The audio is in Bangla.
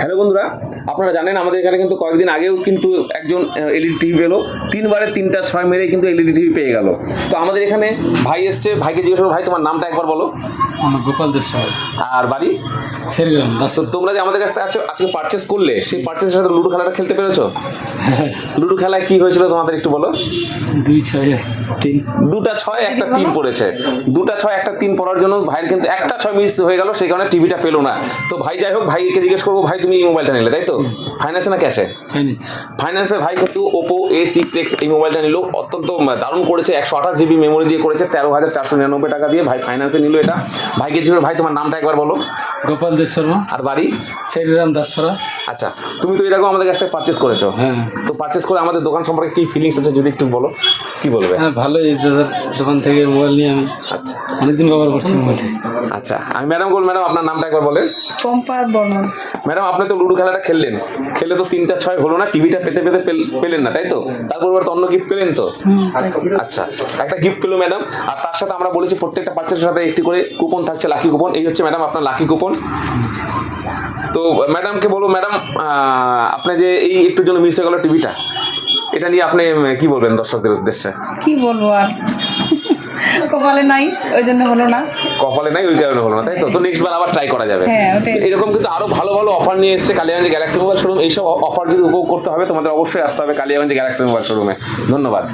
হ্যালো বন্ধুরা, আপনারা জানেন আমাদের এখানে কিন্তু কয়েকদিন আগেও কিন্তু একজন এলইডি টিভি পেলো, 3 বারে 3টা 6 মেরেই কিন্তু এলইডি টিভি পেয়ে গেল। তো আমাদের এখানে ভাই এসছে, ভাইকে জিজ্ঞেস করবো, ভাই তোমার নামটা একবার বলো। আমার গোপাল দেব সাহেব, আর বাড়ি? সেরগ্রাম। তো তোমরা যে আমাদের কাছ থেকে আজকে পারচেস করলে, সেই পারচেসের সাথে লুডো খেলাটা খেলতে পেরেছো? লুডো খেলায় কি হয়েছিল তোমাদের একটু বলো। 2-6-3 2টা 6 একটা 3 পড়েছে। 2টা 6 একটা 3 পড়ার জন্য ভাইয়ের কিন্তু একটা 6 মিস হয়ে গেল, সেই কারণে টিভিটা পেলো না। তো ভাই যাই হোক, ভাইকে জিজ্ঞেস করবো, ভাই তুমি এই মোবাইলটা নিলে তাই তো? ফাইন্যান্সে না ক্যাশে? ফাইন্যান্সে। ভাই কিন্তু ওপো A6X এই মোবাইলটা নিল, অত্যন্ত দারুণ করেছে। 128 GB মেমোরি দিয়ে করেছে, 13,499 টাকা দিয়ে ভাই ফাইন্যান্সে নিল এটা। ভাইকে জিজ্ঞেস, ভাই তোমার নামটা একবার বলো। গোপাল দেব শর্মা। আর বাড়ি? সেরগ্রাম দাসপাড়া। আচ্ছা, তুমি তো এরকম আমাদের কাছ থেকে পারচেস করেছো। হ্যাঁ। তো পারচেস করে আমাদের দোকান সম্পর্কে কি ফিলিংস আছে যদি একটু বলো, কি বলবে? হ্যাঁ, ভালোই। দাদার দোকান থেকে মোবাইল নিয়ে আমি আচ্ছা অনেকদিন ব্যবহার করছি মোবাইলটা। আচ্ছা, আমি ম্যাডাম বল, ম্যাডাম আপনার নামটা একবার বলেন। পম্পা বর্মন। ম্যাডাম আপনি তো লুডো খেলাটা খেললেন, খেলে তো 3টা 6 হলো না, টিভিটা পেতে পেতে পেলেন না তাই তো? তারপর তো অন্য গিফট পেলেন তো? আচ্ছা, একটা গিফট পেলো ম্যাডাম। আর তার সাথে আমরা বলেছি প্রত্যেকটা পার্চেসের সাথে একটি করে কুপন থাকছে, লাকি কুপন। এই হচ্ছে ম্যাডাম আপনার লাকি কুপন। তো ম্যাডামকে বলো, ম্যাডাম আপনি যে এই একটুর জন্য মিস হয়ে গেল টিভিটা, এটা নিয়ে আপনি কি বলবেন দর্শকদের উদ্দেশ্যে? কি বলবো আর, কপালে নাই ওই জন্য হলো না। কপালে নাই ওই কারণে হলো না তাই তো? তো নেক্সট বার আবার ট্রাই করা যাবে। হ্যাঁ, ওটাই। তো এরকম কিন্তু আরো ভালো ভালো অফার নিয়ে এসেছে কালিয়াগঞ্জ গ্যালাক্সি মোবাইল শোরুম। এইসব অফার যদি উপভোগ করতে হবে তোমাদের অবশ্যই আসতে হবে কালিয়াগঞ্জ গ্যালাক্সি মোবাইল শোরুমে। ধন্যবাদ।